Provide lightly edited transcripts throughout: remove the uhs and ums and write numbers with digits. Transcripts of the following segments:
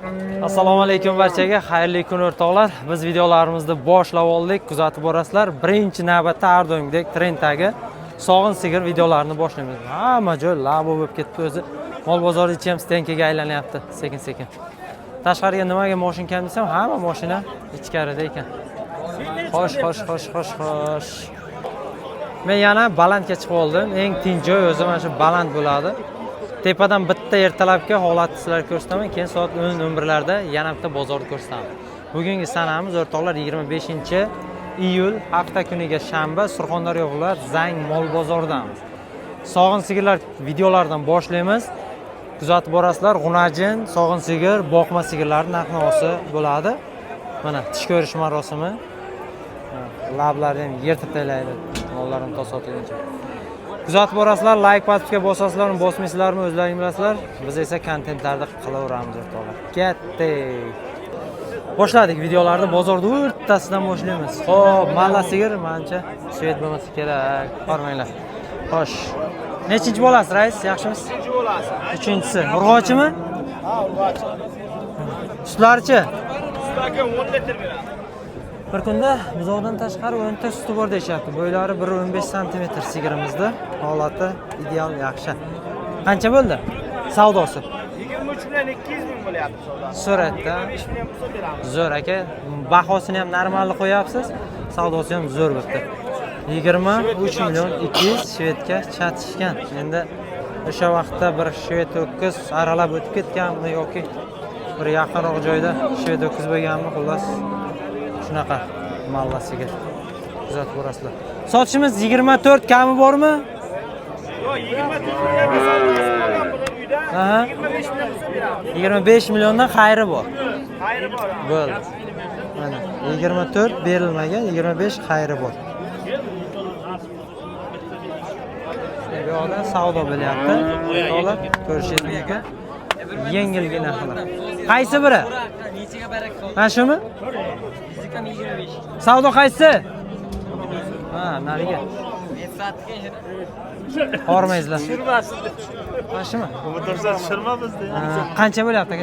Assalomu alaykum barchaga, xayrli kun o'rtoqlar. Biz videolarimizni boshlab oldik. Kuzatib borasizlar. Birinchi navbatda har doimgidek trenddagi sog'in sigir videolarini boshlaymiz. Hamma joy labo bo'lib ketdi o'zi. Mol bozori ham stenkaga aylanyapti sekin-sekin. Tashqariga nimaga mashina kam desam, hamma mashina ichkarida ekan. Xo'sh. Men yana balandga chiqib oldim. Eng tinch joy o'zi mana shu baland bo'ladi. Tepadan bitta ertalabki holatni sizlarga ko'rsataman, keyin soat 10-11larda yana bitta bozorni ko'rsataman. Bugungi sanamiz o'rtoqlar 25-iyul hafta kuniga shanba Surxondaryo viloyat Zang mol bozoridamiz. Sog'in sigirlar videolaridan boshlaymiz. Kuzatib borasizlar, g'unajin, sog'in sigir, boqma sigirlarning narx-navosi bo'ladi. Mana tish ko'rish marosimi. Lablari ham yirtib taylaydi, mollarini to'satgancha. Kuzatib borasizlar, like patipga bosasizlarmi, bosmaysizlarmi o'zlaring bilasizlar. Biz esa kontentlarni qilaveramiz o'rtoqlar. Ketdik. Boshladik videolarni bozorda o'rtasidan boshlaymiz. Xo'p, malla sigir menimcha svet bo'lmasa kerak. Qormanglar. Xo'sh. Nechinchi bo'lasiz, rais? Yaxshimisiz? 3-chi bo'lasiz. 3-chisi. Urg'ochimi? Ha, urg'ochi. Sutlarichi? Sutlarga 10 litr beradi. Bir kunda buzoqdan tashqari 10 ta suti bor deyapti. Bo'ylari 1.15 sm sigirimizda. Holati ideal, yaxshi. Qancha bo'ldi? Savdosi? 23 bilan 200 ming bo'lyapti savdosi. Suratda 25 million bo'lsa beramiz. zo'r aka. Bahosini ham normalni qo'yapsiz. Savdosi ham zo'r bo'ldi. 23 million 200 shvedga chatishgan. Endi o'sha vaqtda bir shved ho'kiz aralab o'tib ketganmi yoki bir yaqinroq joyda shved ho'kiz bo'lganmi, xullas shunaqa malla sigir. Kuzatib borasizlar. Sotishimiz 24 kami bormi? Yo'q, 24 million savdosi bo'lgan bular uyda. Aha. 25 million bo'lsa beramiz. 25 milliondan xayri bor. Xayri bor. Bo'ldi. Mana 24 berilmagan, 25 xayri bor. Bu yoqda savdo bo'lyapti. To'liq ko'rishingiz mumkin. Yengilgina qilib. Qaysi biri? Mana shumi? Savdo qaysi? Ha, nariga. Hormaysizlar. Mana shumi? Qancha bo'lyapti aka?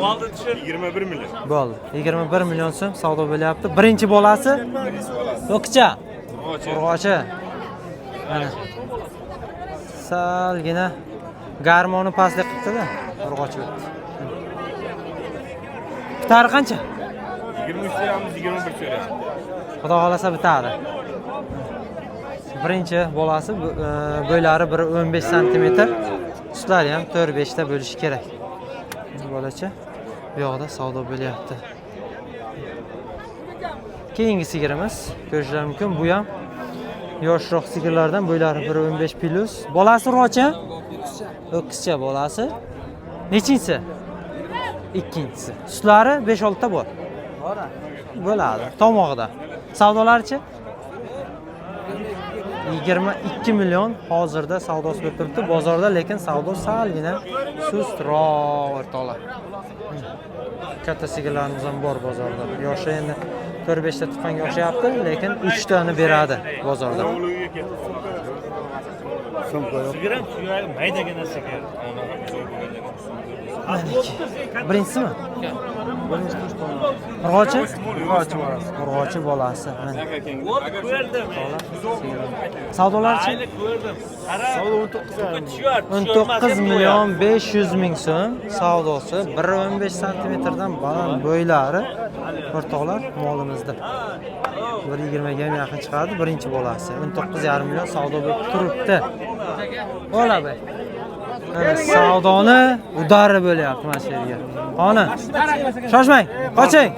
21 million. Bo'ldi. 21 million so'm savdo bo'lyapti. Birinchi bolasi? Yo'qcha. Urg'ochi. Mana. Salgina garmoni pastlik qildi-da, urg'ochi o'tdi. Bitari qancha? 23 beramiz, 21 so'rayapti. Xudo xolasa bitadi. Birinchi bolasi bo'ylari 1.15 sm. Sutlari ham 4-5 ta bo'lishi kerak. Bolacha bu yoqda savdo bo'lyapti. Keyingi sigirimiz ko'rishingiz mumkin, bu ham yoshroq sigirlardan, bo'ylari 1.15 plus. Bolasi urg'ochi? Ho'kizcha bolasi. Nechinchisi? Ikkinchisi. Sutlari 5-6 ta bor. Bo'ladi. Tomog'ida. Savdolarichi? 22 million hozirda savdosi bo'lib turibdi bozorda, lekin savdo salgina sustroq o'rtoqlar. Katta sigirlarimiz ham bor bozorda. Yoshi endi 4-5 ta tuqqanga o'xshayapti, lekin 3 tani beradi bozorda. Sigiram maydagina sigir. Birinchisimi? Urg'ochi? Urg'ochi bolasi. Savdolarchi? Savdo 19 million 500 ming so'm savdosi, 1.15 sm dan baland bo'ylari o'rtoqlar molimizda. 1.20 ga yaqin chiqadi, birinchi bolasi. 19,5 million savdo bo'lib turibdi. Bo'ladi. Savdoni udari bo'lyapti mana shu yerga. Xona. Shoshmang, qoching.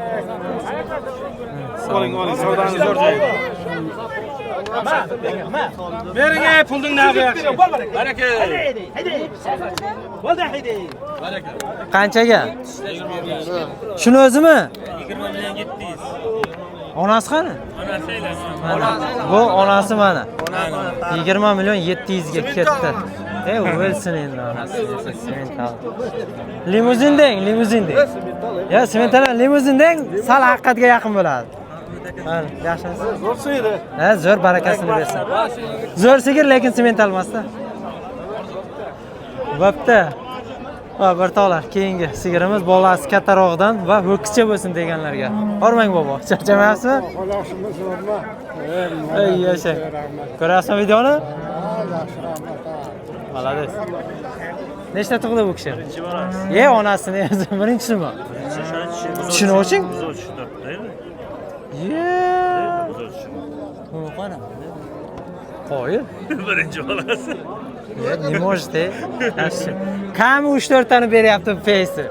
Oling, savdoni zo'r joyda. Bering pulning nari yaxshi. Baraka. Bo'ldi, haydi. Baraka. Qanchaga? Shuni o'zimi? 20 million 700. Onasi qani? Bu onasi mana. 20 million 700 ga ketdi. Wilson endi onasi. Semental. Limuzin deng. Ya, semental limuzin deng, sal haqiqatga yaqin bo'ladi. Mana, yaxshimisiz? Zo'r sigir. Ha, zo'r, barakasini bersin. Zo'r sigir, lekin semental emasda. Bo'pti. Va bir tog'lar keyingi sigirimiz bolasi kattarog'idan va ho'kizcha bo'lsin deganlarga. Hormang bobo, charchamayapsizmi? Xohlashimiz zo'rma. Ey yashang. Ko'rasizmi videoni? Malades. Nechta tug'di bu kishi? Birinchi bolasi. Ye, onasini o'zi birinchisimi? Tushunuvching? Buzoq tushunadi. Ye. Buzoq tushunadi. Bu qana? Qo'yib. Birinchi bolasi. Не можете. Kam 3-4 tani beryapti Face.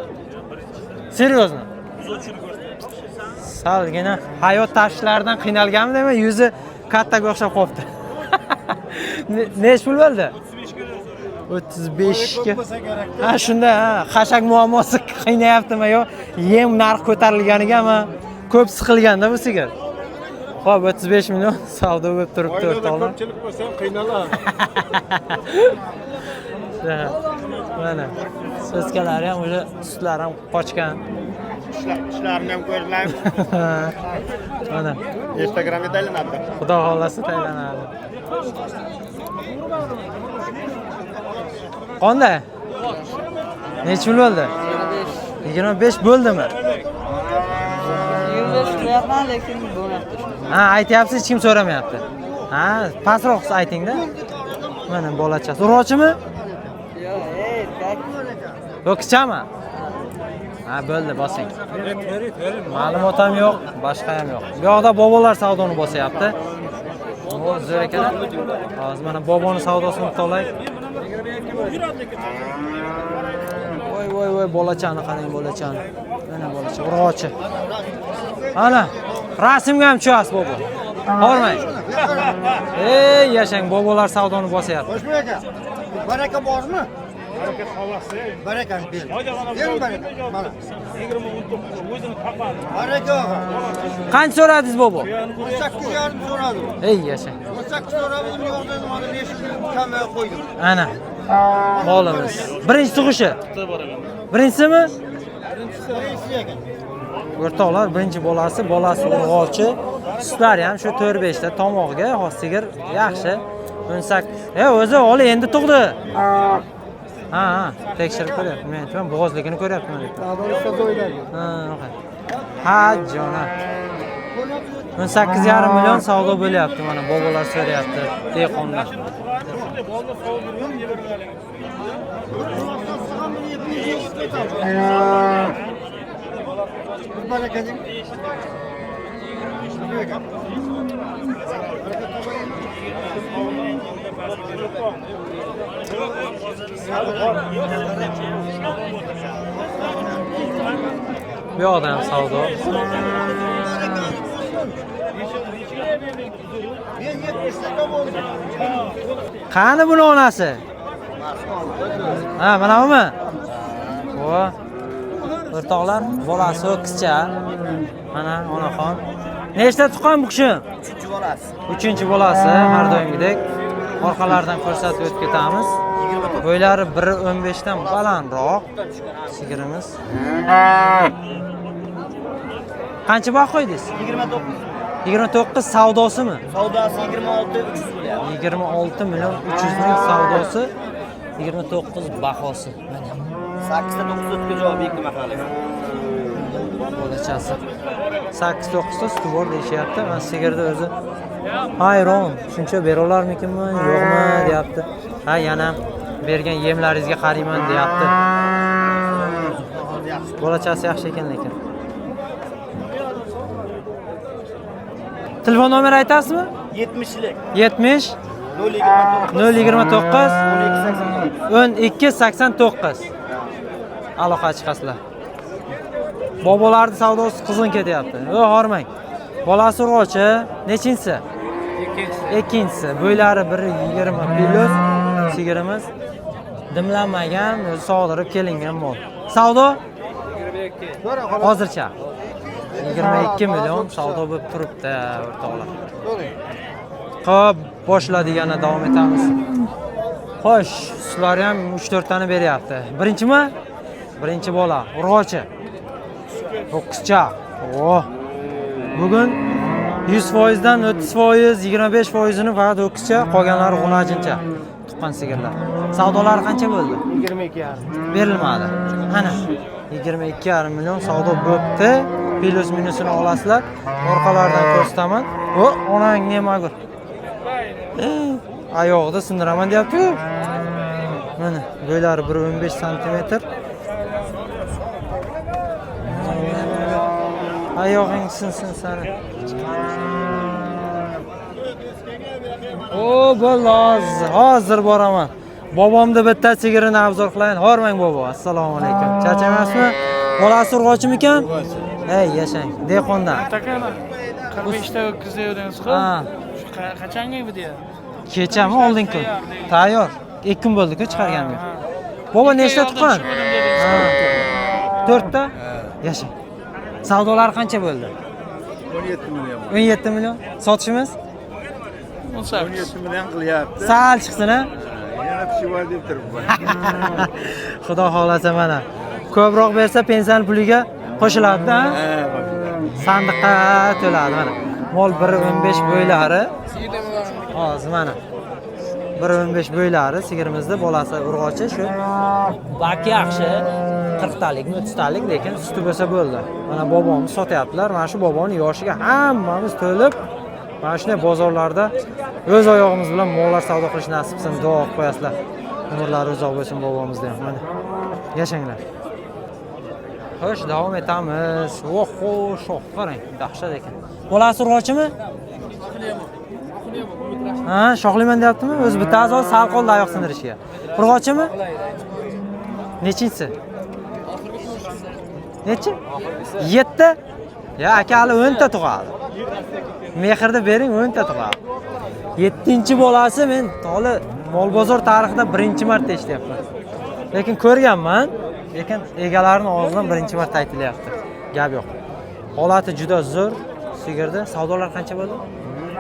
Серьезно? Buzoq tushunib ko'rsatdi. Salgina hayot tashvishlaridan qiynalganmi, yuzi kattaga o'xshab qolibdi. Nech pul bo'ldi? 35 ga. Ha, shunda, ha, xashak muammosi qiynayaptimi yo, yem narx ko'tarilganigami, ko'p siqilganda bu sigir. Xo'p, 35 million savdo bo'lib turibdi o'rtoqlar. Ko'pchilik bo'lsa ham qiynaladi. Mana so'skalari ham o'sha sutlari ham qochgan. Ishlarini ham ko'rmayman. Mana Instagramga taylanadi. Xudo xolasa taylanadi. Qanday? Necha pul bo'ldi? 25 bo'ldimi? 25 qilyapman, lekin bo'lmayapti. Ha, aytyapsiz, hech kim so'ramayapti. Ha, pastroq ayting-da. Mana bolachasi. Urg'ochimi? Yo'q, erkak. Ho'kizchami? Ha, bo'ldi, bosing. Ma'lumot ham yo'q, boshqa ham yo'q. Bu yoqda bobolar savdoni bosyapti. O, zo'r ekan. Hozir mana boboni savdosini to'laylik. Voy, bolachani qarang, bolachani. Mana bolacha, urg'ochi. Ana, rasmga ham tushasiz bobo. Hormang. Ey, yashang, bobolar savdoni bosyapti. Xo'shmi aka? Baraka bormi? Baraka xolasi. Barakani ber. Hoja mana Ber baraka. Mana. 20-19 o'zini topadi. Baraka. Qancha so'radingiz bobo? 18,5 so'radi. Ey, yashang. 18 so'radi, uni yo'qdan mana 5 kamay qo'ydim. Ana. Molimiz. Birinchi tug'ishi. Bitta bor ekan. Birinchisimi? Birinchisi ekan. O'rtoqlar, birinchi bolasi urg'ochi. Sutlari ham shu 4-5 ta tomog'iga, sigir yaxshi. 18. O'zi oli endi tug'di. Ha, tekshirib ko'ryapman. Men aytman, bo'g'ozligini ko'ryapman. Adolfga o'ylaydi. Ha, jona. 18,5 million savdo bo'lyapti, mana bobolar so'rayapti dehqonlar. Shunday bolni savol bergan yeberganlar. Baraka deng. Bu yoqda ham savdo. Qani buni onasi? Ha, mana bumi? O. O'rtoqlar, bolasi ho'kizcha. Mana onaxon. Nechta tuqqan bu kishi? 3-chi bolasi, har doimgidek. Orqalaridan ko'rsatib o'tib ketamiz. Bo'ylari 1.15 dan balandroq sigirimiz. Qancha baho qo'ydingiz? 29. 29 savdosimi? Savdosi 26 300 bo'lyapti. 26 million 300 ming savdosi, 29 bahosi. Mana 8 ta 9 sutga javob berdim aholi. bolachasi. 8-9 ta suti bor deyishyapti. Men sigirda o'zi hayron. Shuncha bera olarmikinmi, yo'qmi deyapti. Ha, yana bergan yemlaringizga qarayman deyapti. Bolachasi yaxshi ekan lekin. Telefon nomeri aytasizmi? 70lik 70 029 029 1289. Aloqa chiqasizlar. Bobolarning savdosi qizg'in ketyapti. Hormang. Bolasi urg'ochi, nechinchisi? Ikkinchisi. Bo'ylari 1.20 plus sigirimiz. Dimlanmagan, o'zi sog'dirib kelingan mol. Savdo? 22. Hozircha 22 million savdo bo'lib turibdi, o'rtoqlar. Xo'p, boshladi yana davom etamiz. Xo'sh, sizlar ham 3-4 tani beryapti. Birinchimi? Birinchi bola, urg'ochi. Ho'kizcha. Oh. Bugun 100% dan 30%, 25%ni faqat ho'kizcha, qolganlari g'unajincha tuqqan sigirlar. Savdolari qancha bo'ldi? 22. 22,5. Berilmadi. Ana 22,5 million savdo bo'pti. Plus minusini olasizlar. Orqalardan ko'rsataman. O, onang nima ko'r. Oyog'ida sindiraman deyapti. Mana bo'ylari 1.15 sm. Oyog'ing sinsin sani. O, bo'ldi, hozir boraman. Bobomda bitta sigirini obzor qilayin. Hormang bobo. Assalomu alaykum. Charchamasmi? Bolasi urg'ochimikan? Ey, yashang. Dehqondan. Takana 45 ta o'tkazayotgansiz-ku. Ha. Qachonga video? Kechami oldin kun? Tayyor. 2 kun bo'ldi-ku chiqarganim. Bobo nechta tuqqan? 4 ta? Yashang. Savdolar qancha bo'ldi? 17 million. 17 million. Sotishimiz? 18. Million qilyapti. Sal chiqsin-a. Yana pishivol deb turibman. Xudo xolasa mana. Ko'proq bersa pensiya puliga qo'shiladi-da. Sandiqqa to'ladi mana. Mol 1.15 bo'ylari. Hozir mana. 1.15 bo'ylari sigirimizda bolasi urg'ochi shu. Bak yaxshi. 40 talik, 30 talik, lekin suti bo'lsa bo'ldi. Mana bobomiz sotyaptilar. Mana shu boboning yoshiga hammamiz to'lib, mana shunday bozorlarda o'z oyog'imiz bilan mollar savdo qilish nasib qilsin, duo qilib qo'yasizlar. Umrlari uzoq bo'lsin bobomizda ham. Mana. Yashanglar. Xo'sh, davom etamiz. Oho, shoh qarang, dahshat ekan. Bolasi urg'ochimi? Ha, shoxlayman deyaptimi? O'zi bitta azol sal qoldi oyoq sindirishga. Urg'ochimi? Nechinchisi? Nechi? 7? Ya, aka hali 10 ta tug'adi. Mehrda bering 10 ta tug'adi. 7-chi bolasi men hali mol bozor tarixida birinchi marta eshityapman. Lekin ko'rganman, lekin egalarining og'zidan birinchi marta aytilyapti. Gap yo'q. Holati juda zo'r. Sigirda savdolar qancha bo'ldi?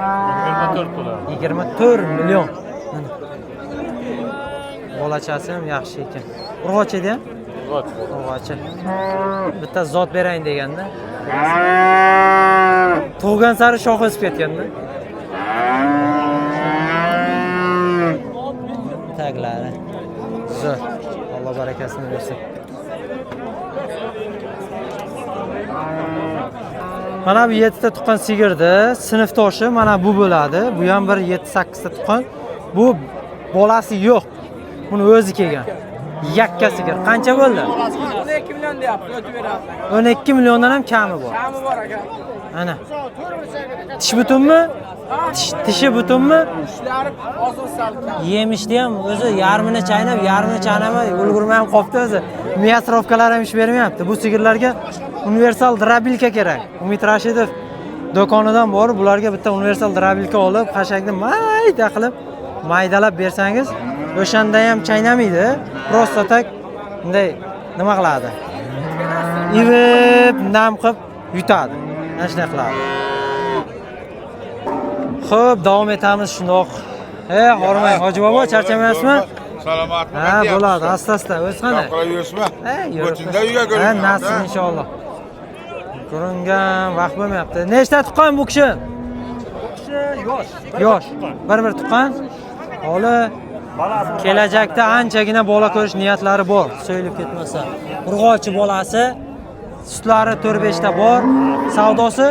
24 bo'ladi. 24 million. Mana. Bolachasi ham yaxshi ekan. Urg'ochi edi ham? Urg'ochi. Bitta zot berayin deganda. Tug'gan sari shox o'sib ketganda. Taglari. Zo'r. Alloh barakasini bersin. Mana bu 7 ta tuqqan sigirdi, sinfdoshi mana bu bo'ladi. Bu ham bir 7-8 ta tuqqan. Bu bolasi yo'q. Buni o'zi kelgan. Yakka sigir. Qancha bo'ldi? 12 million deyapti, o'tib beradi. 12 milliondan ham kami bor. Kami bor aka. Ana. Tish butunmi? Tishi butunmi? Ishlari hozir salkam. Yemishdi ham o'zi yarmini chaynab, yarmini chaynamay ulgurmay ham qolibdi o'zi. Miyasrovkalar ham ish bermayapti. Bu sigirlarga universal drabilka kerak. Umid Rashidov do'konidan borib, bularga bitta universal drabilka olib, qashakni mayda qilib maydalab bersangiz, o'shanda ham chaynamaydi. Prosta tak bunday nima qiladi? Ivib, nam qilib yutadi. Mana shunday qiladi. Xo'p, davom etamiz shundoq. Hormang, Hoji bobo, charchamayapsizmi? Salomatmi? Ha, bo'ladi, asta-asta. O'zi qanday? Qilaverasizmi? Yurib. O'tinda uyga Ha, ko'rinadi. nasib inshaalloh. Ko'ringan vaqt bo'lmayapti. Nechta tuqqan bu kishi? Yosh. Bir tuqqan. Holi kelajakda anchagina bola ko'rish niyatlari bor, so'yilib ketmasa. Urg'ochi bolasi, sutlari 4-5 ta bor. Savdosi?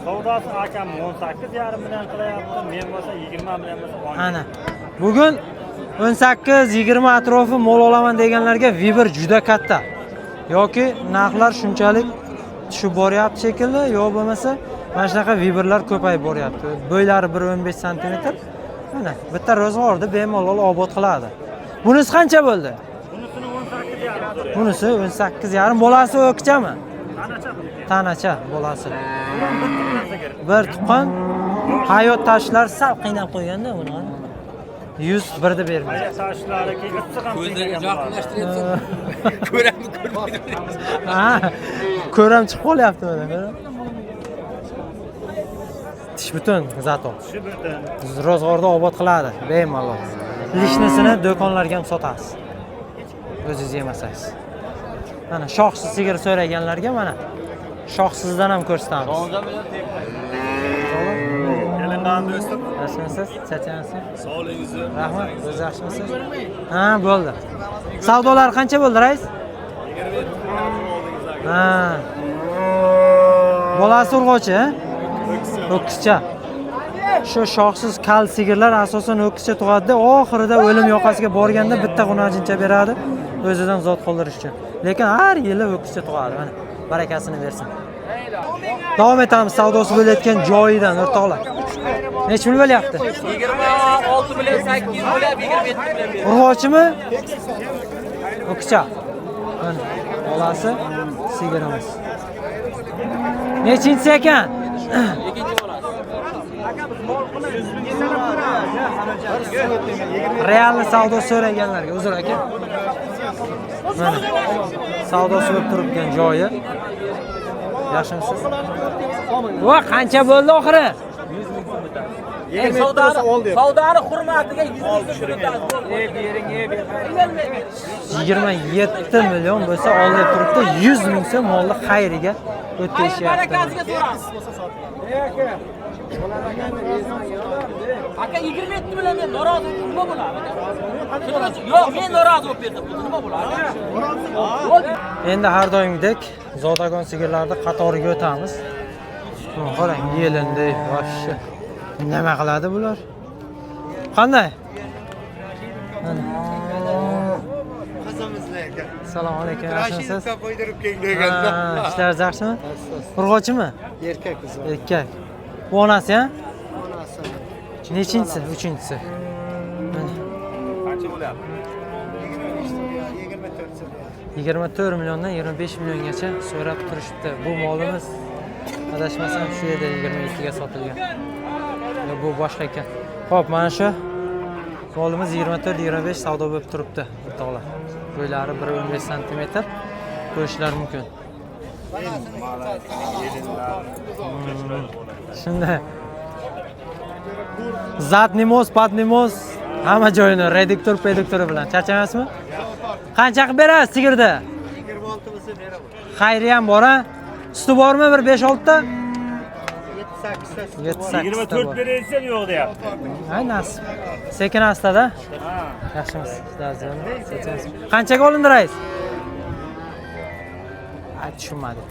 Savdosi akam 18,5 million qilyapti. Men bo'lsa 20 million bo'lsa. Ana. Bugun 18-20 atrofi mol olaman deganlarga Viber juda katta. Yoki narxlar shunchalik tushib boryapti shekilli, yo bo'lmasa mana shunaqa Viberlar ko'payib boryapti. Bo'ylari 1.15 sm. Mana bitta ro'zg'orda bemalol obod qiladi. Bunisi qancha bo'ldi? Bunisi 18,5. Bolasi o'qchami? Tanacha bolasi. Bir tuqqan. Hayot tashlar sal qiynab qo'yganda buni. 101 da bermaydi. Tashlari kelibsa ham Ko'ramni ko'rmaydi. Ha, ko'ram chiqib qolyapti mana. Tish butun zato. shu birdan. Ro'zg'orda obod qiladi, bemalol. Lishnisini do'konlarga ham sotasiz. O'zingiz yemasangiz. Mana shoxsiz sigir so'raganlarga mana shoxsizdan ham ko'rsatamiz. Aman do'stim. Yaxshimisiz? Charchamaysiz? Sog'ligingizni. Rahmat. O'zingiz yaxshimisiz? Ha, bo'ldi. Savdolar qancha bo'ldi, rais? 27 Ha. Bolasi urg'ochi, ha? Ho'kizcha. Shu shoxsiz kal sigirlar asosan ho'kizcha tug'adi-da, oxirida o'lim yoqasiga borganda bitta xunajincha beradi, o'zidan zot qoldirish uchun. Lekin har yili ho'kizcha tug'adi, mana barakasini bersin. Davom etamiz savdosi bo'layotgan joyidan o'rtoqlar. Nech pul bo'lyapti? 26 bilan 8 bo'lyapti, 27 bilan beradi. Urg'ochimi? Ho'kizcha. Mana bolasi sigirimiz. Nechinchisi ekan? Ikkinchi bo'ladi. Realni savdo so'raganlarga uzr aka. Mana savdosi bo'lib turibgan joyi. Yaxshimisiz? Va qancha bo'ldi oxiri? Savdoni hurmatiga 100 ming tushiramiz. Bering, bering. 27 million bo'lsa olib turibdi, 100 ming so'm molni xayriga o'tkazishyapti. Barakasiga so'ramiz. Aka 27 bilan men norozi nima bo'ladi? Yo'q, men norozi bo'lib berdim. Nima bo'ladi? Endi har doimgidek zodagon sigirlarni qatoriga o'tamiz. Qarang, yelindi, voshshi. Nima qiladi bular? Qanday? Mana. Assalomu alaykum. Yaxshimisiz? Qo'ydirib kelganda. Ishlaringiz yaxshimi? Urg'ochimi? Erkak qiz. Erkak. Bu onasi, ha? Onasi. Nechinchisi? Uchinchisi. Mana. Qancha bo'lyapti? 24 milliondan 25 milliongacha so'rab turishibdi. Bu molimiz adashmasam shu yerda 22 ga sotilgan. Bu boshqa ekan. Xo'p, mana shu molimiz 24-25 savdo bo'lib turibdi, o'rtoqlar. Bo'ylari 1.15 sm qo'yishlar mumkin. Shunday. Zadnimoz, padnimoz hamma joyini reduktor, peduktori bilan charchamasmi? Qancha qilib berasiz sigirda? 26 bo'lsa beraman. Xayri ham bor, ha? Suti bormi bir 5-6 ta? 7-8 ta. 24 berayotsan yo'q deyapti. Hay nasib. Sekin asta-da. Yaxshimisiz? Qanchaga olindi rais? Ay, tushunmadik.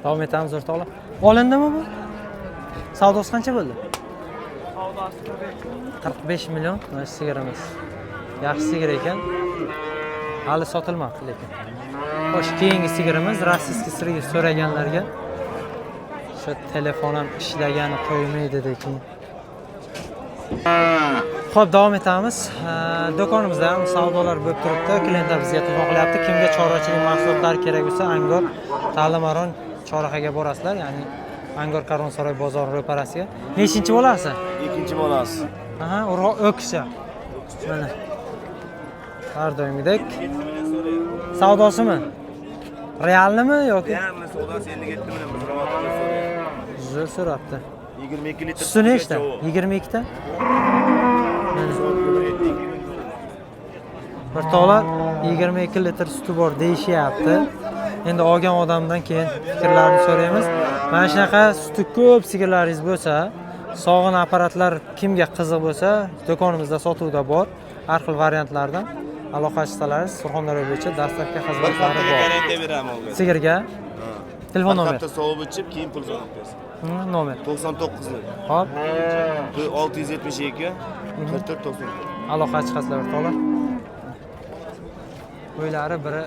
Davom etamiz o'rtoqlar. Olindimi bu? Savdosi qancha bo'ldi? Savdosi 45 million mana sigirimiz. Yaxshi sigir ekan. Hali sotilmabdi lekin. Xo'sh, keyingi sigirimiz rossiyskiy sigir so'raganlarga shu telefon ham ishlagani qo'ymaydi lekin. Xo'p, davom etamiz. Do'konimizda ham savdolar bo'lib turibdi. Klientlar bizga telefon qilyapti. Kimga chorvachilik mahsulotlari kerak bo'lsa, Angor, Ta'limaron chorrahaga borasizlar, ya'ni Angor Karvonsaroy bozori ro'parasiga. Nechinchi bo'lasiz? Ikkinchi bolasi. Aha, o'kisha. Mana. Har doimgidek. Savdosimi? Realnimi yoki? Realni savdosi 57 million biz ravatga so'rayapti. Zo'r so'rabdi. 22 litr. Suti nechta? 22 ta. O'rtoqlar 22 litr suti bor deyishyapti. Endi olgan odamdan keyin fikrlarini so'raymiz. Mana shunaqa suti ko'p sigirlaringiz bo'lsa, sog'in apparatlar kimga qiziq bo'lsa, do'konimizda sotuvda bor. Har xil variantlardan aloqa qilsalaringiz Surxondaryo bo'yicha dastlabki xizmatlari bor. Garantiya beraman o'g'il. Sigirga telefon nomer. Hatto sovib ichib, keyin pul so'rab bersin. Nomer. 99 lik. Hop, 672 44 90. aloqa chiqasizlar o'rtoqlar. Bo'ylari biri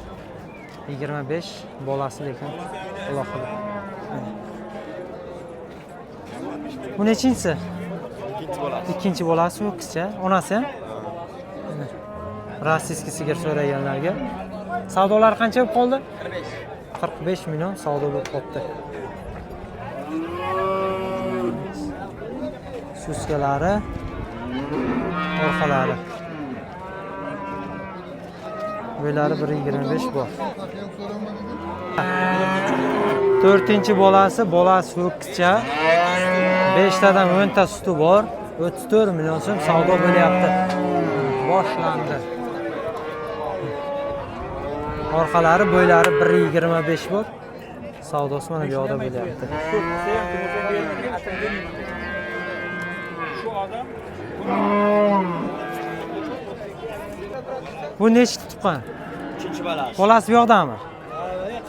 25, bolasi lekin alohida. Bu nechinchisi? Ikkinchi bolasi. Ikkinchi bolasi ho'kizcha, onasi ham. Rossiyskiy sigir so'raganlarga. Savdolar qancha bo'lib qoldi? 45 million savdo bo'lib qoldi. Suskalari, orqalari. Bo'ylari 1.25 bor. 4-chi bolasi ho'kizcha. 5 tadan 10 ta suti bor. 34 million so'm savdo bo'lyapti. Boshlandi. Orqalari, bo'ylari 1.25 bor. savdosi mana bu yoqda bo'lyapti. Bu nechta tuqqan? 3-balash. Bolasi bu yoqdami?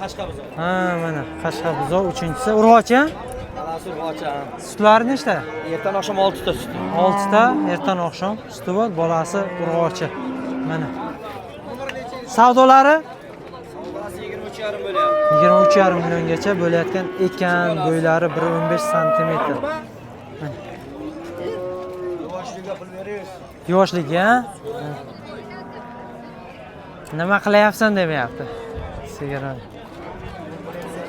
Qashqa buzov. Ha, mana qashqa buzov 3-si. Urg'ochi ham? Bolasi urg'ochi. Sutlari nechta? Ertan oqshom 6 ta sut. 6 ta ertan oqshom suti bor, bolasi urg'ochi. Mana. Savdolari Bolasi 23,5 bo'lyapti. 23,5 milliongacha bo'layotgan ekan, bo'ylari 1.15 sm. Yoshligiga pul beramiz. Yoshligi, ha? Nima qilyapsan demayapti. Sigara.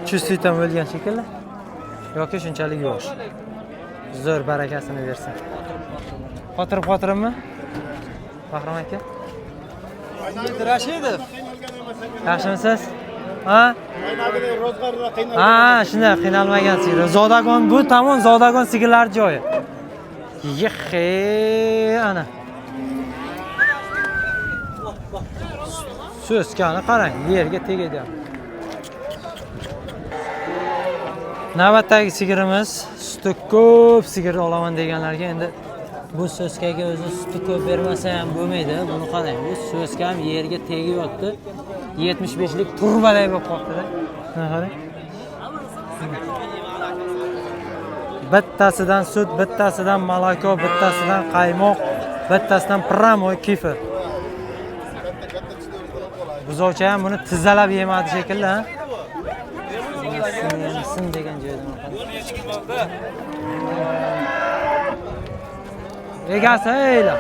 Chustlikdan o'lgan shekilli. Yoki shunchalik yosh. Zo'r barakasini bersin. Xotirib-xotirimmi? Bahrom aka. Rashidov. Yaxshimisiz? Ha? Ha, shunday qiynalmagansiz. Zodagon bu tamom Zodagon sigirlar joyi. Yixi, ana. So'skani qarang, yerga tegadi. Navbatdagi sigirimiz suti ko'p sigir olaman deganlarga endi bu so'skaga o'zi suti ko'p bermasa ham bo'lmaydi. Buni qarang, bu so'ska ham yerga tegib yotdi. 75lik turbaday bo'lib qoldi-da. Qarang. Bittasidan sut, bittasidan malako, bittasidan qaymoq, bittasidan pramoy kefir. Buzovchi ham buni tizalab yemadi shekilli, ha? Sin degan joydan qara. Egasi, eyla.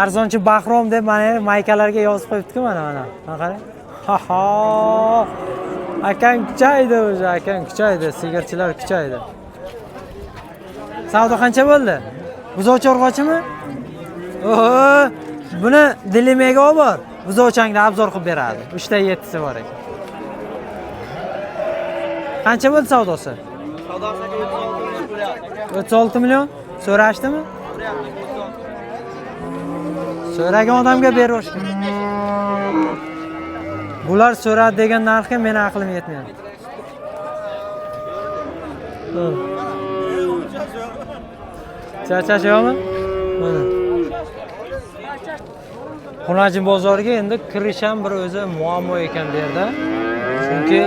Arzonchi Bahrom deb mana maykalarga yozib qo'yibdi-ku mana. Qarang. Ha ha. Akang kuchaydi o'zi, akang kuchaydi, sigirchilar kuchaydi. Savdo qancha bo'ldi? Buzovchi urg'ochimi? Oho, buni dilimega olib bor. Buzovchangda obzor qilib beradi. 3 ta 7si bor ekan. Qancha bo'ldi savdosi? Savdosi 36 million. So'rashdimi? So'ragan odamga berish kerak. Bular so'radi degan narxga meni aqlim yetmayapti. Charchash yo'qmi? Mana. Xunajin bozoriga endi kirish ham bir o'zi muammo ekan bu yerda. Chunki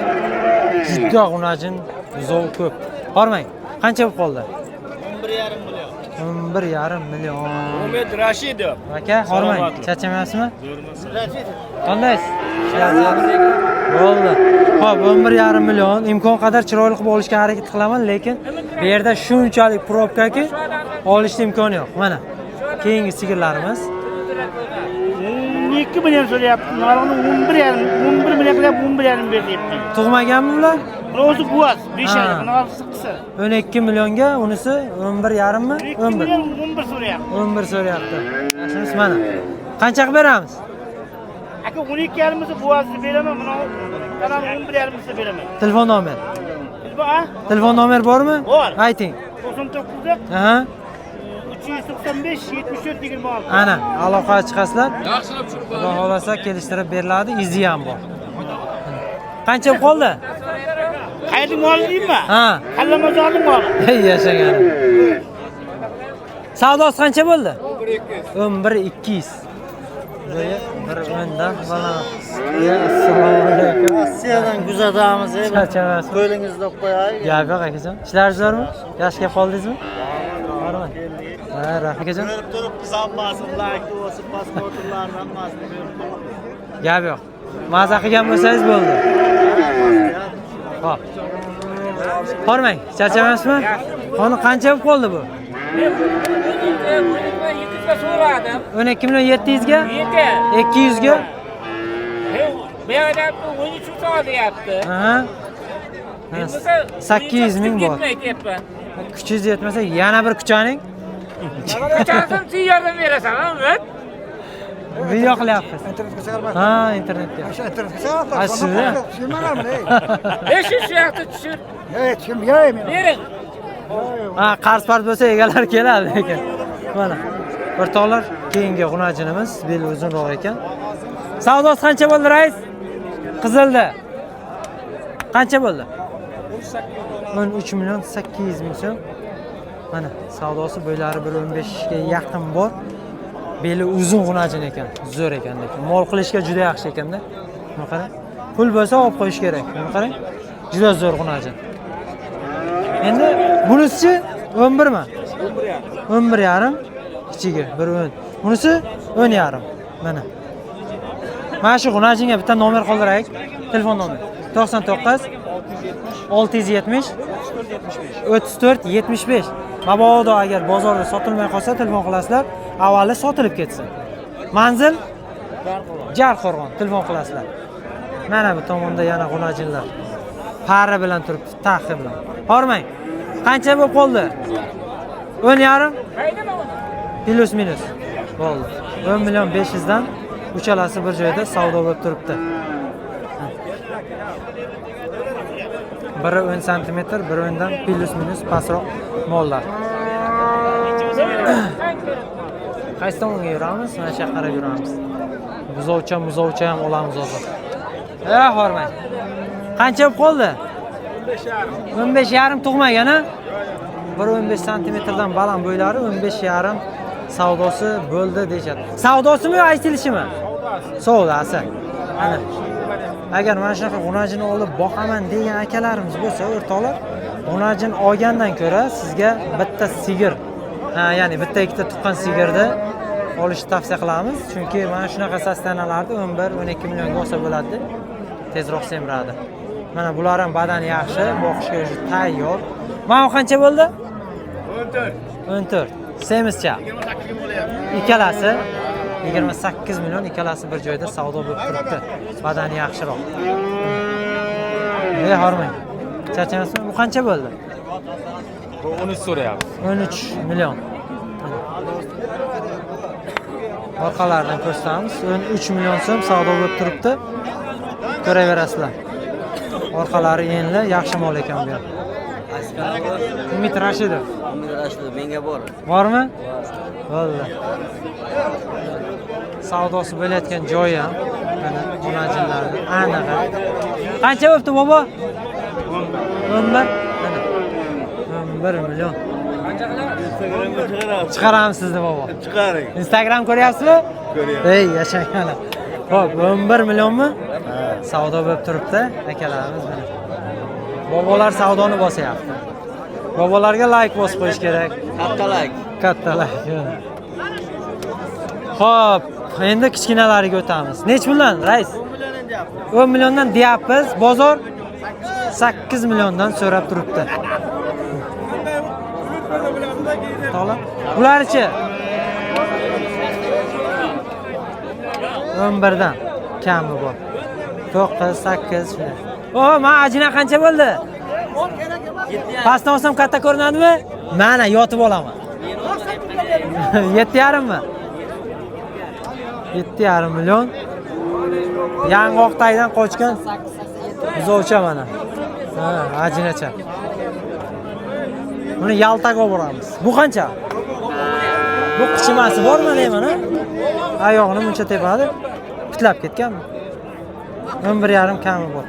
juda xunajin buzov ko'p. Qormang, qancha bo'lib qoldi? 11,5 million. Umid Rashidov. Aka, qormang, charchamayapsizmi? Qandaysiz? Bo'ldi. Xo'p, 11,5 million. Imkon qadar chiroyli qilib olishga harakat qilaman, lekin bu yerda shunchalik probkaki olishga imkoni yo'q. Mana. Keyingi sigirlarimiz 2 million so'rayapti. Narxini 11 million qilib 11,5 beryapti. tug'maganmi ular? O'zi buaz, 5 oy, narxi qisqa. 12 millionga, unisi 11,5 mi? 2 million 11 so'rayapti. 11 so'rayapti. Yaxshimiz mana. Qanchaga beramiz? Aka 12,5 buazni beraman, mana kanal 11,5 beraman. Telefon nomer. Ha? Telefon nomer bormi? Bor. Ayting. 99 Aha. 395 74 26. Ana, aloqaga chiqasizlar. Xudo xolasa kelishtirib beriladi, izi ham bor. Qancha qoldi? Qayerda mol deymi? Ha. Qallamazorning moli. Ey yashagan. Savdosi qancha bo'ldi? 11,200. Joyi bir o'ndan baland. Assalomu alaykum. Rossiyadan kuzatamiz. Charchamaysiz. Qo'lingizda qo'yay. Gap yo'q akajon. Ishlaringiz zo'rmi? Yaxshi kelib qoldingizmi? Bormi? Ha, rahmat akajon. Ko'rib turib qizarmasin, like bo'lsin, pasportlardan hammasini berib. Gap yo'q. Maza qilgan bo'lsangiz bo'ldi. Xo'p. Qormang, charchamaysizmi? Qoni qancha bo'lib qoldi bu? 12 million 700 ga? 200 ga? Bu yerda 13 soat deyapti. Aha. 800 ming bor. Kuchingiz yetmasa yana bir kuchaning. Qachon sen yordam berasan, Umid? Video qilyapmiz. Internetga chiqarma. Ha, internetga. O'sha internetga chiqarma. Aslida. Tushunmaganmi? 500 yoqda tushir. Kim yeymi? Bering. Ha, qarz part bo'lsa egalar keladi lekin. Mana. Bir tog'lar keyingi xunajinimiz beli uzunroq ekan. Savdosi qancha bo'ldi, rais? Qizilda. Qancha bo'ldi? 13 million 800 ming so'm. Mana savdosi bo'ylari 1.15 ga yaqin bor. Beli uzun g'unajin ekan, zo'r ekan lekin. Mol qilishga juda yaxshi ekanda. Buni qarang. Pul bo'lsa olib qo'yish kerak. Buni qarang. Juda zo'r g'unajin. Endi bunisi 11 mi? 11,5 kichigi 1.10. Bunisi 10,5. Mana. Mana shu g'unajinga bitta nomer qoldiraylik. Telefon nomeri 99 670 34 75. Mabodo agar bozorda sotilmay qolsa telefon qilasizlar, avvali sotilib ketsin. Manzil Jarqo'rg'on telefon qilasizlar. Mana bu tomonda yana g'unajinlar. Pari bilan turibdi, taxi bilan. Hormang. Qancha bo'lib qoldi? 10,5? Plus minus. Bo'ldi. 10 million 500 dan uchalasi bir joyda savdo bo'lib turibdi. Biri 10 cm, biri 10 dan plus minus pastroq mollar. Qaysi tomonga yuramiz? Mana shu yoqqa qarab yuramiz. Muzovcha ham olamiz hozir. Hormang. Qancha bo'lib qoldi? 15,5 tug'magan a? 1.15 cm dan baland bo'ylari 15,5 savdosi bo'ldi deyshadi. Savdosimi yo aytilishimi? Savdosi. Ana. Agar mana shunaqa g'unajini olib boqaman degan akalarimiz bo'lsa, o'rtoqlar, g'unajin olgandan ko'ra sizga bitta sigir, ya'ni bitta ikkita tuqqan sigirni olishni tavsiya qilamiz. Chunki mana shunaqa sastanalarda 11-12 millionga olsa bo'ladi. Tezroq semiradi. Mana bular ham badani yaxshi, boqishga tayyor. Mana qancha bo'ldi? 14. Semizcha. Ikkalasi 28 million, ikkalasi bir joyda savdo bo'lib turibdi. Badani yaxshiroq. Hormang. Charchamasmi? Bu qancha bo'ldi? Bu 13 so'rayapti. 13 million. Orqalaridan ko'rsatamiz. 13 million so'm savdo bo'lib turibdi. Ko'raverasizlar. Orqalari yenli, yaxshi mol ekan bu ham. Umid Rashidov. Umid Rashidov menga bor. Bormi? Bo'ldi. Savdosi bo'layotgan joyi ham mana g'unajinlarni aniq. Qancha bo'pti bobo? 11. Mana 11 million. Chiqaramiz sizni bobo. Chiqaring. Instagram ko'ryapsizmi? Ko'ryapman. Ey, yashangana. Xo'p, 11 millionmi? Savdo bo'lib turibdi, akalarimiz mana. Bobolar savdoni bosyapti. Bobolarga like bosib qo'yish kerak. Katta like. Katta like. Xo'p, endi kichkinalariga o'tamiz. Nech puldan, rais? 10 milliondan deyapmiz. Bozor 8 milliondan so'rab turibdi. To'g'ri? Ularchi 11 dan kami bor. 9, 8 shunday. Mana ajina qancha bo'ldi? Pastdan olsam katta ko'rinadimi? Mana yotib olaman. 7,5 mi? 7,5 million. Yangi Oqtaydan qochgan buzovcha mana. Ajinacha. Buni Yaltaga olib boramiz. Bu qancha? Bu qichimasi bormi deyman, ha? Oyog'ini buncha tepadi. Pitlab ketganmi? 11,5 kami bor.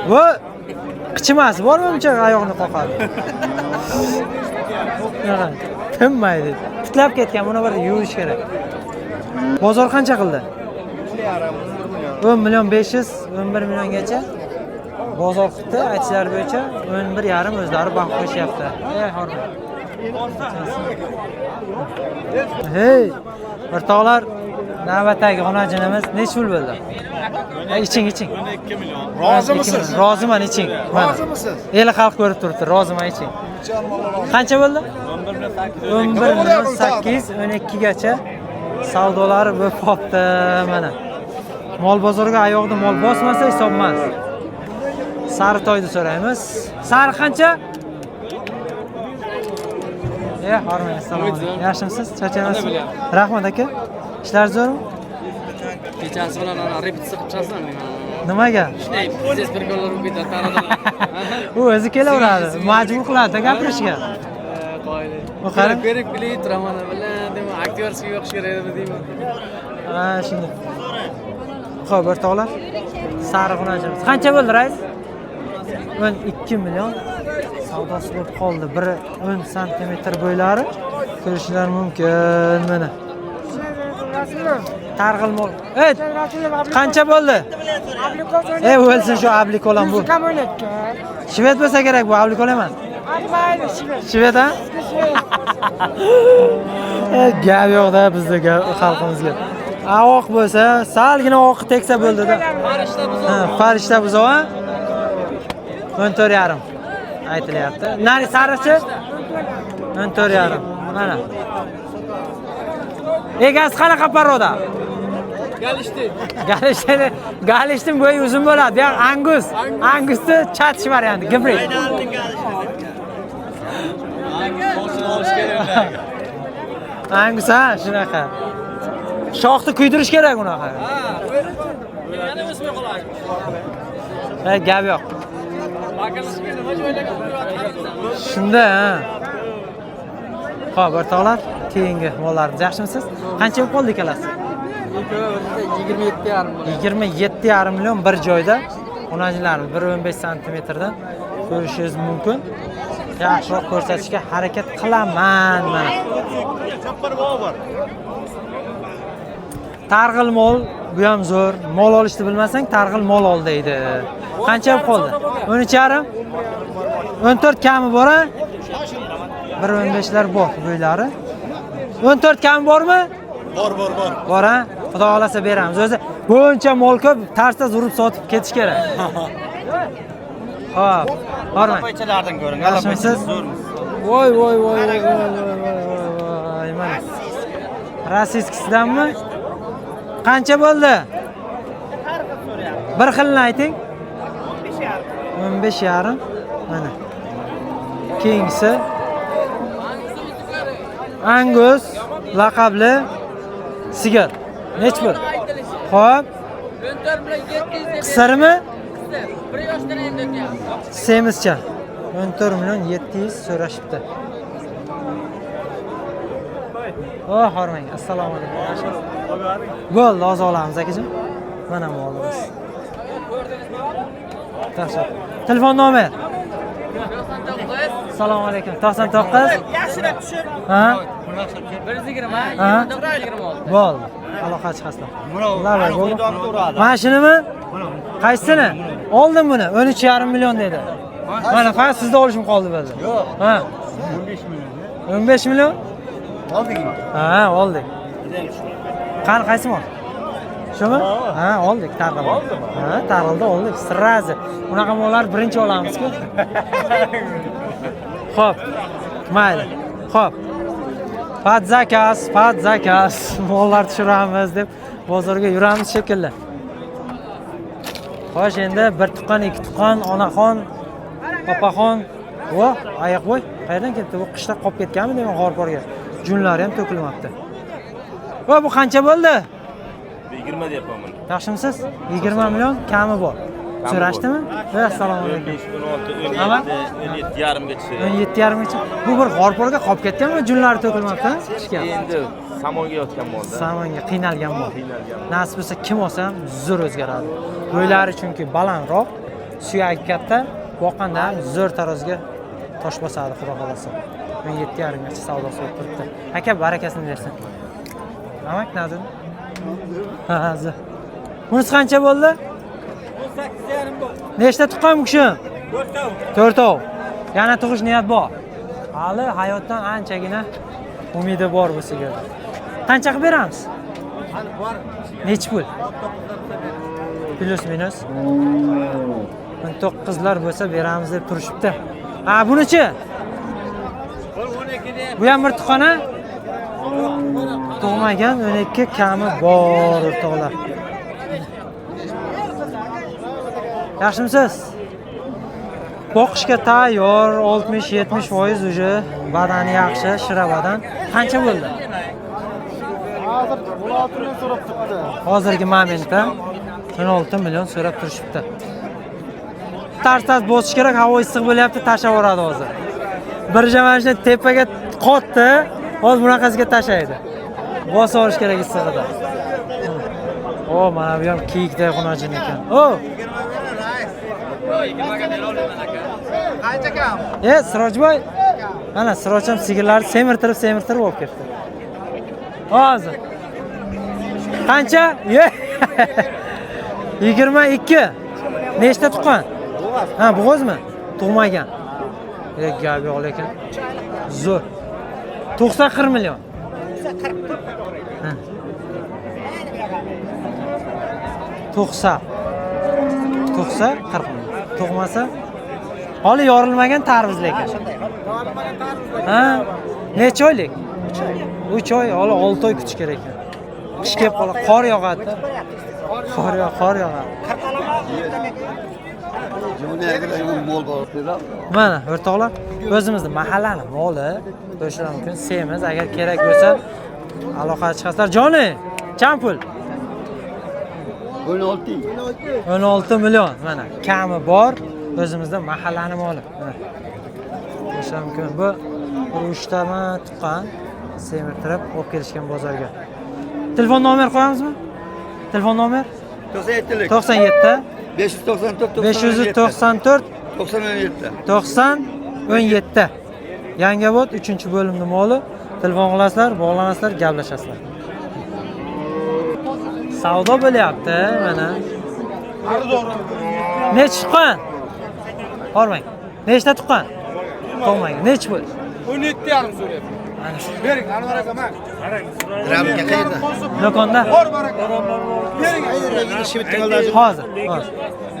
Bu qichimasi bormi buncha oyog'ini qoqadi? Tinmaydi. Pitlab ketgan, buni bir yuvish kerak. Bozor qancha qildi? 10 million 500, 11 milliongacha bozor qildi. Aytishlari bo'yicha 11,5 o'zlari baho qo'yishyapti. Hormang. Hey, o'rtoqlar, navbatdagi xonajinimiz nech pul bo'ldi? Iching. 12 million. Rozimisiz? Roziman, iching. Rozimisiz? Eli xalq ko'rib turibdi, roziman, iching. Qancha bo'ldi? 11 million 800, 12 gacha savdolari bo'lib qoldi mana. Mol bozorga oyoqda mol bosmasa hisob emas. Saritoyni so'raymiz. Sari qancha? Hormang, assalomu alaykum. Yaxshimisiz? Charchamasizmi? Rahmat aka. Ishlar zo'rmi? Kechasi bilan repetitsiya qilib chiqasizlarmi? Nimaga? Shunday siz bir gollar o'qiydi, tanadalar. U o'zi kelaveradi, majbur qiladi gapirishga. Qo'ydi. Qarab ko'rib, bilib turaman bilan, deyman, aktyorskiy o'qish kerak edi deyman. Shunday. Xo'p, o'rtoqlar. Sariq unajimiz. Qancha bo'ldi, rais? 12 million. Savdosi bo'lib qoldi. Biri 10 santimetr bo'ylari. Ko'rishlar mumkin mana. Targ'il mol. Ey, qancha bo'ldi? Ey, o'lsin shu ablikolam bu. Shved bo'lsa kerak bu, ablikol emas. Shved ha? Gap yo'q-da bizga xalqimizga. Oq bo'lsa, salgina oq teksa bo'ldi-da. Ha, farishta buzov ha? 14,5 aytilyapti. Nari sariqchi? 14,5. Mana. Egasi qanaqa paroda? Galishtin bo'yi uzun bo'ladi. Bu Angus. Angusni chatish varianti, gibrid. Angus ha, shunaqa. Shoxni kuydirish kerak unaqa. Gap yo'q. Shunda ha. Xo'p, o'rtoqlar, keyingi mollarni yaxshimisiz? Qancha bo'lib qoldi ikkalasi? 27,5 million bir joyda. Onajilarni 1.15 santimetrdan ko'rishingiz mumkin. Yaxshiroq ko'rsatishga harakat qilaman mana. Targ'il mol bu ham zo'r. Mol olishni bilmasang, targ'il mol ol deydi. Qancha bo'lib qoldi? 13,5. 14 kami bor-a? 1.15lar bor bo'ylari. 14 kami bormi? Bor. Bor ha? Xudo xolasa beramiz. O'zi buncha mol ko'p, tarsda urib sotib ketish kerak. Xo'p, bormang. Qo'ychilardan ko'ring. Yaxshimisiz? Voy. Mana. Rossiyskidanmi? Qancha bo'ldi? Bir xilni ayting. 15,5. Mana. Keyingisi Angus laqabli sigir. Nech pul? Xo'p. Qisirmi? 1 yoshdan endi ekan. Semizcha. 14 million 700 so'rashibdi. Hormang. Assalomu alaykum. Yaxshimisiz? Bo'ldi, oz olamiz akajon. Mana molimiz. Yaxshi. Telefon nomer. Assalomu alaykum. 99. Yaxshilab tushir. Ha? 120. Ha? 120 oldi. Bo'ldi. Aloqa chiqasizlar. Mana bu turadi. Mana shunimi? Qaysini? Oldim buni. 13,5 million dedi. Mana faqat sizda olishim qoldi bo'ldi. Yo'q. Ha. 15 million. 15 million? Oldingmi? Ha, oldik. Qani qaysi mol? Shumi? Ha, oldik, tarqaldi. Oldimi? Ha, tarqaldi, oldik. Sirazi. Unaqa mollar birinchi olamiz-ku. Xo'p. Mayli. Xo'p. Pat zakaz. Mollar tushiramiz deb bozorga yuramiz shekilli. Xo'sh, endi bir tuqqan, ikki tuqqan, onaxon, opaxon. Vo, oyoq bo'y. Qayerdan ketdi? Bu qishda qolib ketganmi degan g'or-borga. Junlari ham to'kilmoqda. Va bu qancha bo'ldi? 20 deyapman buni. Yaxshimisiz? 20 million kami bor. So'rashdimi? Assalomu alaykum. 17,5 gacha. 17,5 gacha. Bu bir g'or-borga qolib ketganmi? Junlari to'kilmoqda? Qishga. Endi samonga yotgan molda. Samonga qiynalgan mol. Nasib bo'lsa kim olsa ham zo'r o'zgaradi. Bo'ylari chunki balandroq, suyagi katta, boqqanda ham zo'r tarozga tosh bosadi, xudo xolasa. 17,5 gacha savdosi bo'lib turibdi. Aka barakasini bersin. Amak nazar. Ha, zo'r. Bunisi qancha bo'ldi? 18,5 bo'ldi. Nechta tuqqan bu kishi? 4 4 ov. Yana tug'ish niyat bor. Hali hayotdan anchagina umidi bor bu sigirda. Qancha qilib beramiz? Hali bor. Nech pul? Plus minus. 19lar bo'lsa beramiz deb turishibdi. Ha, bunichi? Bu ham bir tuqqana? Tug'magan 12 kami bor o'rtoqlar. Yaxshimisiz? Boqishga tayyor, 60-70% uje, badani yaxshi, shira badan. Qancha bo'ldi? Hozir 16 million so'rab turibdi. Hozirgi momentda 16 million so'rab turishibdi. Tars bosish kerak, havo issiq bo'lyapti, tashlab yuboradi hozir. Bir jamashni tepaga qotdi, hozir bunaqasiga tashlaydi. Bosib olish kerak issig'ida. O, mana bu ham kiyikday xunajin ekan. O! Qancha kam? Sirojboy. Mana Siroj ham sigirlarni semirtirib olib ketdi. Hozir. Qancha? 22. Nechta tuqqan? Ha, bo'g'ozmi? Tug'magan. Gap yo'q lekin. Zo'r. 90-40 million. 90 40 million. Tug'masa hali yorilmagan tarvuz lekin. Ha? Necha oylik? 3 oy, hali 6 oy kutish kerak ekan. Qish kelib qoladi, qor yog'adi. Qor yog'adi. Mana o'rtoqlar, o'zimizning mahallani moli, bo'lishlari mumkin. Semiz, agar kerak bo'lsa aloqaga chiqasizlar. Joni, champul 16 million. Mana kami bor, o'zimizning mahallani moli. Mana. Bo'lishlari mumkin. Bu 3 tama tuqqan, semirtirib olib kelishgan bozorga. Telefon nomer qo'yamizmi? Telefon nomer 97 594 9017. Yangiobod 3-bo'limni moli. Telefon qilasizlar, bog'lanasizlar, gaplashasizlar. Savdo bo'lyapti, mana. Nech tuqqan? Bormang. Nechta tuqqan? To'g'mang. Nech bo'l? 17,5 so'rayapman. Bering, Anvar aka, mana. Gramga qayerda? Do'konda. Bering. Hozir.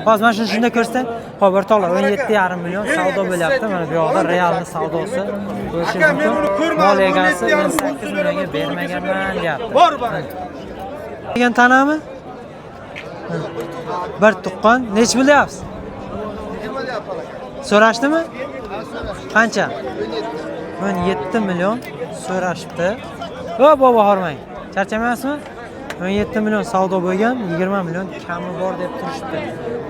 Hozir mana shunda ko'rsatang. Xo'p, o'rtoqlar, 17,5 million savdo bo'lyapti. Mana bu yoqda realni savdosi. Aka, men uni ko'rmadim. Mol egasi 8 millionga bermaganman deyapti. Bor, bor. Degan tanami? Bir tuqqan. Nech bilyapsiz? So'rashdimi? Qancha? 17 million so'rashibdi. O, bobo hormang. Charchamayapsizmi? 17 million savdo bo'lgan, 20 million kami bor deb turishibdi.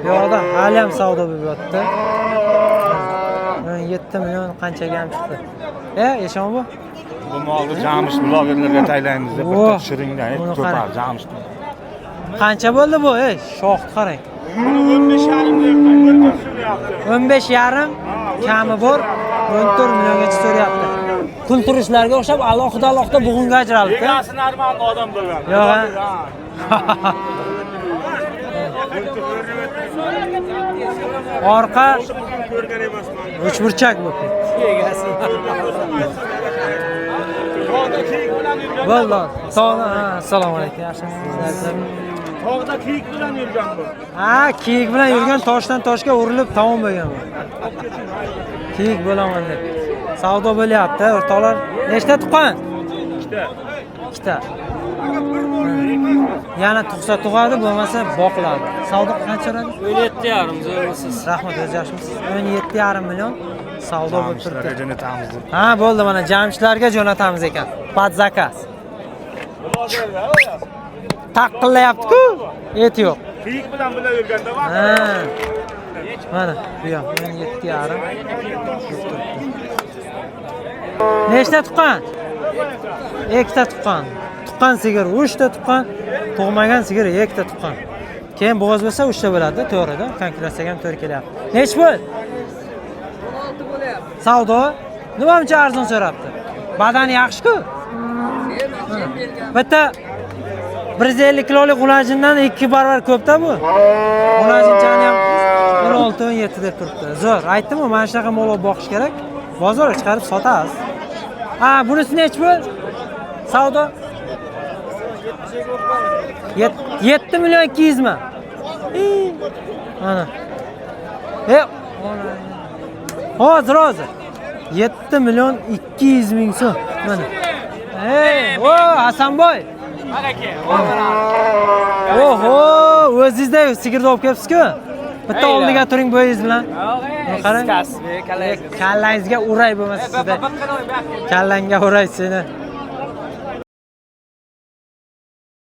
Bu yoqda hali ham savdo bo'lib yotdi. 17 million qanchaga ham chiqdi. Eshon bu? Bu molni jamish blogerlarga taylaymiz deb bitta tushiringlar. Ko'par jamish. Qancha bo'ldi bu? Shoxni qarang. 15,5 kami bor, 14 milliongacha so'rayapti. Kulturishlarga o'xshab alohida bug'unga ajralibdi. Egasi normal odam bo'lgan. Yo'q. Orqa Ko'rgan emasman. uchburchak bu. Egasi. Bo'ldi. Assalomu alaykum. Yaxshimisiz? Tog'da kiyik bilan yurgan bu. Ha, kiyik bilan yurgan, toshdan toshga urilib tamom bo'lgan bu. Kiyik bo'laman deb. Savdo bo'lyapti, o'rtoqlar. Nechta tuqqan? 2 ta. Yana tug'sa tug'adi, bo'lmasa boqiladi. Savdo qancha so'radi? 17,5 zo'rmisiz. Rahmat, o'z yaxshimisiz? 17,5 million savdo bo'lib turibdi. Jo'natamiz. Ha, bo'ldi, mana jamishlarga jo'natamiz ekan. Pod zakaz. Taqillayapti-ku, et yo'q. Kiyik bilan yurganda bor. Ha. Mana, bu yoq 17,5. Nechta tuqqan? 2 ta tuqqan. Tuqqan sigir 3 ta tuqqan, tug'magan sigir 2 ta tuqqan. Keyin bo'g'oz bo'lsa 3 ta bo'ladi, to'g'rida. Konkretsaga ham to'g'ri kelyapti. Nech bo'l? 16 bo'lyapti. Savdo nima uncha arzon so'rabdi? Badani yaxshi-ku. Bitta 150 kilolik g'ulajindan 2 barobar ko'pda bu. G'ulajinchani ham 16-17 deb turibdi. Zo'r, aytdim-ku, mana shunaqa mol olib boqish kerak. Bozorga chiqarib sotamiz. Ha, bunisi nech bo'l? Savdo 7 million 200 mi? Mana. Hozir 7 million 200 ming so'm. Mana. O, Hasanboy. Oho, o'zingizda sigirni olib kelibsiz-ku. Bitta oldiga turing bo'yingiz bilan. Qarang. Kallangizga uray bo'lmasa sizda. Kallangga uray seni.